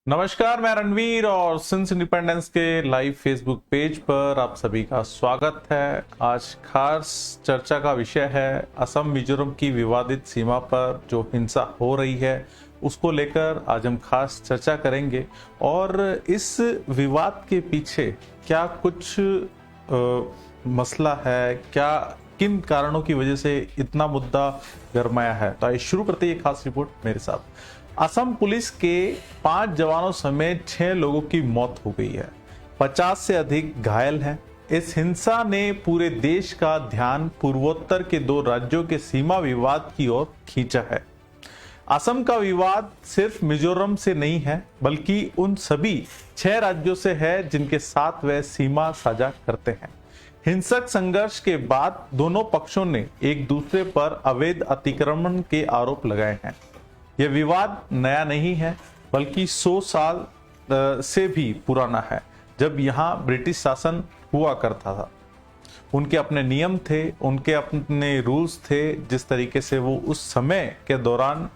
नमस्कार, मैं रणवीर और सिंस इंडिपेंडेंस के लाइव फेसबुक पेज पर आप सभी का स्वागत है। आज खास चर्चा का विषय है असम मिजोरम की विवादित सीमा पर जो हिंसा हो रही है उसको लेकर आज हम खास चर्चा करेंगे और इस विवाद के पीछे क्या कुछ मसला है, क्या किन कारणों की वजह से इतना मुद्दा गरमाया है। तो आइए शुरू करते हैं ये खास रिपोर्ट मेरे साथ। असम पुलिस के 5 जवानों समेत 6 लोगों की मौत हो गई है, 50 से अधिक घायल हैं। इस हिंसा ने पूरे देश का ध्यान पूर्वोत्तर के 2 राज्यों के सीमा विवाद की ओर खींचा है। असम का विवाद सिर्फ मिजोरम से नहीं है, बल्कि उन सभी 6 राज्यों से है जिनके साथ वह सीमा साझा करते हैं। हिंसक संघर्ष के बाद दोनों पक्षों ने एक दूसरे पर अवैध अतिक्रमण के आरोप लगाए हैं। यह विवाद नया नहीं है, बल्कि 100 साल से भी पुराना है। जब यहाँ ब्रिटिश शासन हुआ करता था, उनके अपने नियम थे, उनके अपने रूल्स थे, जिस तरीके से वो उस समय के दौरान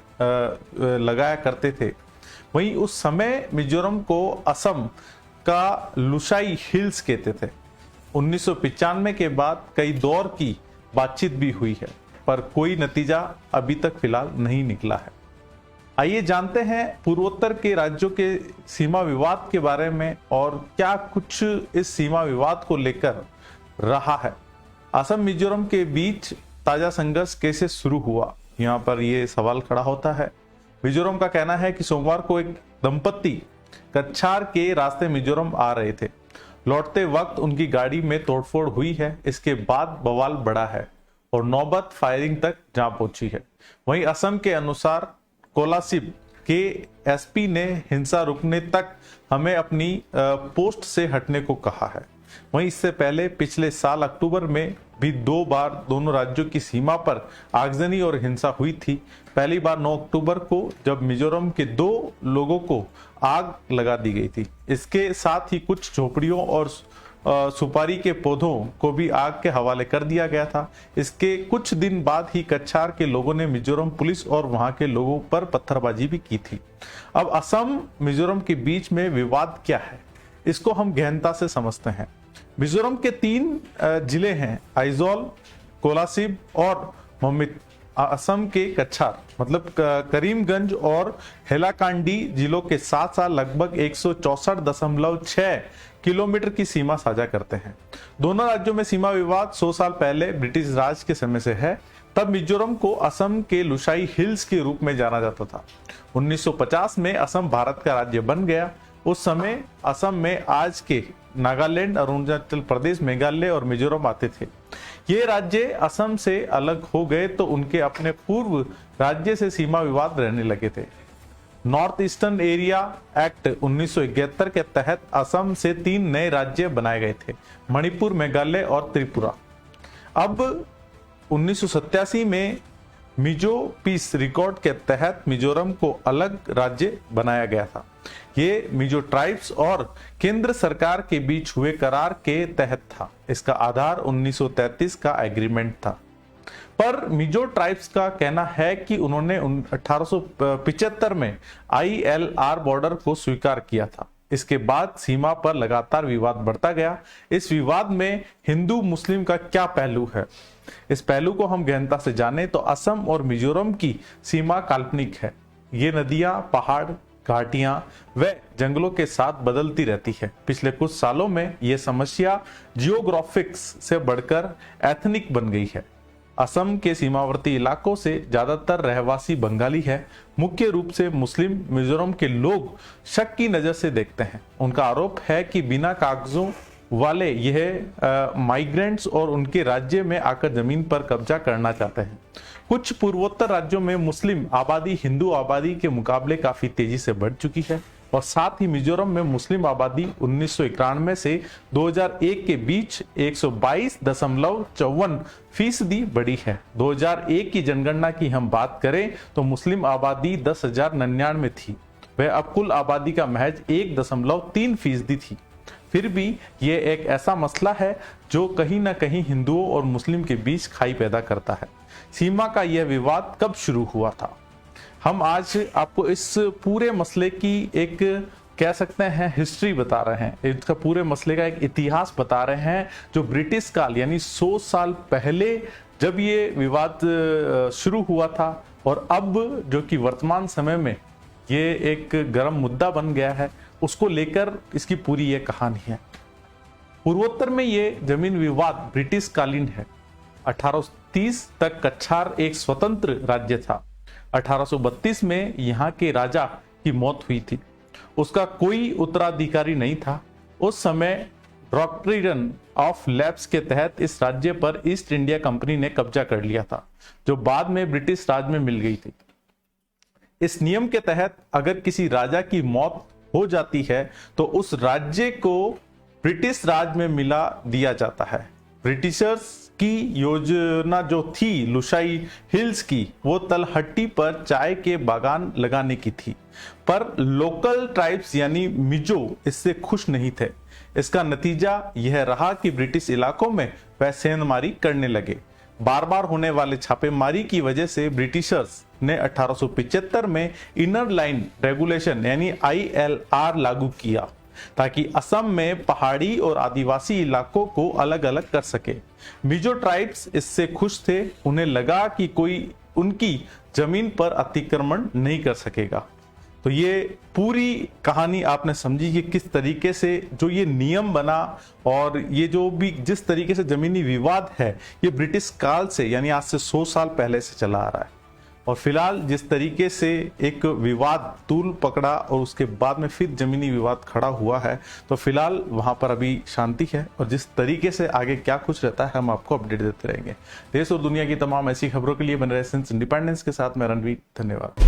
लगाया करते थे। वहीं उस समय मिजोरम को असम का लुसाई हिल्स कहते थे। 1995 के बाद कई दौर की बातचीत भी हुई है, पर कोई नतीजा अभी तक फिलहाल नहीं निकला है। आइए जानते हैं पूर्वोत्तर के राज्यों के सीमा विवाद के बारे में और क्या कुछ इस सीमा विवाद को लेकर रहा है। असम मिजोरम के बीच ताजा संघर्ष कैसे शुरू हुआ, यहाँ पर यह सवाल खड़ा होता है। मिजोरम का कहना है कि सोमवार को एक दंपत्ति कछार के रास्ते मिजोरम आ रहे थे। लौटते वक्त उनकी गाड़ी में तोड़फोड़ हुई है। इसके बाद बवाल बढ़ा है और नौबत फायरिंग तक जा पहुंची है। वहीं असम के अनुसार कोलासिब के एसपी ने हिंसा रुकने तक हमें अपनी पोस्ट से हटने को कहा है। वहीं इससे पहले पिछले साल अक्टूबर में भी 2 बार दोनों राज्यों की सीमा पर आगजनी और हिंसा हुई थी। पहली बार 9 अक्टूबर को, जब मिजोरम के 2 लोगों को आग लगा दी गई थी। इसके साथ ही कुछ झोपड़ियों और सुपारी के पौधों को भी आग के हवाले कर दिया गया था। इसके कुछ दिन बाद ही कछार के लोगों ने मिजोरम पुलिस और वहां के लोगों पर पत्थरबाजी भी की थी। अब असम मिजोरम के बीच में विवाद क्या है, इसको हम गहनता से समझते हैं। मिजोरम के 3 जिले हैं, आइजोल, कोलासिब और मोमित। असम के कछार मतलब करीमगंज और हैलाकांडी जिलों के साथ साथ लगभग 164.6 किलोमीटर की सीमा साझा करते हैं। दोनों राज्यों में सीमा विवाद 100 साल पहले ब्रिटिश राज के समय से है। तब मिजोरम को असम के लुसाई हिल्स के रूप में जाना जाता था। 1950 में असम भारत का राज्य बन गया। उस समय असम में आज के नागालैंड, अरुणाचल प्रदेश, मेघालय और मिजोरम आते थे। ये राज्य असम से अलग हो गए तो उनके अपने पूर्व राज्य से सीमा विवाद रहने लगे थे। नॉर्थ ईस्टर्न एरिया एक्ट 1971 के तहत असम से 3 नए राज्य बनाए गए थे, मणिपुर, मेघालय और त्रिपुरा। अब 1987 में मिजो पीस रिकॉर्ड के तहत मिजोरम को अलग राज्य बनाया गया था। ये मिजो ट्राइब्स और केंद्र सरकार के बीच हुए करार के तहत था। इसका आधार 1933 का एग्रीमेंट था। पर मिजो ट्राइब्स का कहना है कि उन्होंने 1875 में ILR बॉर्डर को स्वीकार किया था। इसके बाद सीमा पर लगातार विवाद बढ़ता गया। इस विवाद में हिंदू मुस्लिम का क्या पहलू है, इस पहलू को हम गहनता से जाने तो असम और मिजोरम की सीमा काल्पनिक है। ये नदियां, पहाड़, घाटियां व जंगलों के साथ बदलती रहती है। पिछले कुछ सालों में यह समस्या जियोग्राफिक्स से बढ़कर एथनिक बन गई है। असम के सीमावर्ती इलाकों से ज्यादातर रहवासी बंगाली है। मुख्य रूप से मुस्लिम मिजोरम के लोग शक की नजर से देखते हैं। उनका आरोप है कि बिना कागजों वाले यह माइग्रेंट्स और उनके राज्य में आकर जमीन पर कब्जा करना चाहते हैं। कुछ पूर्वोत्तर राज्यों में मुस्लिम आबादी हिंदू आबादी के मुकाबले काफी तेजी से बढ़ चुकी है और साथ ही मिजोरम में मुस्लिम आबादी 1991 से 2001 के बीच 122.54% बढ़ी है। 2001 की जनगणना की हम बात करें तो मुस्लिम आबादी 10,099 थी। वह अब कुल आबादी का महज 1.3% थी। फिर भी यह एक ऐसा मसला है जो कहीं ना कहीं हिंदुओं और मुस्लिम के बीच खाई पैदा करता है। सीमा का यह विवाद कब शुरू हुआ था? हम आज आपको इस पूरे मसले की एक कह सकते हैं हिस्ट्री बता रहे हैं, इसका पूरे मसले का एक इतिहास बता रहे हैं। जो ब्रिटिश काल यानी 100 साल पहले जब ये विवाद शुरू हुआ था और अब जो कि वर्तमान समय में ये एक गर्म मुद्दा बन गया है, उसको लेकर इसकी पूरी ये कहानी है। पूर्वोत्तर में ये जमीन विवाद ब्रिटिश कालीन है। 1830 तक कछार एक स्वतंत्र राज्य था। 1832 में यहाँ के राजा की मौत हुई थी, उसका कोई उत्तराधिकारी नहीं था। उस समय डॉक्ट्रिन ऑफ लैप्स के तहत इस राज्य पर ईस्ट इंडिया कंपनी ने कब्जा कर लिया था, जो बाद में ब्रिटिश राज में मिल गई थी। इस नियम के तहत अगर किसी राजा की मौत हो जाती है तो उस राज्य को ब्रिटिश राज में मिला दिया जाता है। ब्रिटिशर्स की योजना जो थी लुशाई हिल्स की, वो तलहट्टी पर चाय के बागान लगाने की थी, पर लोकल ट्राइब्स यानी मिजो इससे खुश नहीं थे। इसका नतीजा यह रहा कि ब्रिटिश इलाकों में वह सेंधमारी करने लगे। बार बार होने वाले छापेमारी की वजह से ब्रिटिशर्स ने 1875 में इनर लाइन रेगुलेशन यानी ILR लागू किया, ताकि असम में पहाड़ी और आदिवासी इलाकों को अलग अलग कर सके। मिजो ट्राइब्स इससे खुश थे, उन्हें लगा कि कोई उनकी जमीन पर अतिक्रमण नहीं कर सकेगा। तो ये पूरी कहानी आपने समझी कि किस तरीके से जो ये नियम बना और ये जो भी जिस तरीके से जमीनी विवाद है, ये ब्रिटिश काल से यानी आज से 100 साल पहले से चला आ रहा है। और फिलहाल जिस तरीके से एक विवाद तूल पकड़ा और उसके बाद में फिर जमीनी विवाद खड़ा हुआ है, तो फिलहाल वहां पर अभी शांति है। और जिस तरीके से आगे क्या कुछ रहता है हम आपको अपडेट देते रहेंगे। देश और दुनिया की तमाम ऐसी खबरों के लिए बने रहे सिंस इंडिपेंडेंस के साथ मैं रणवीर। धन्यवाद।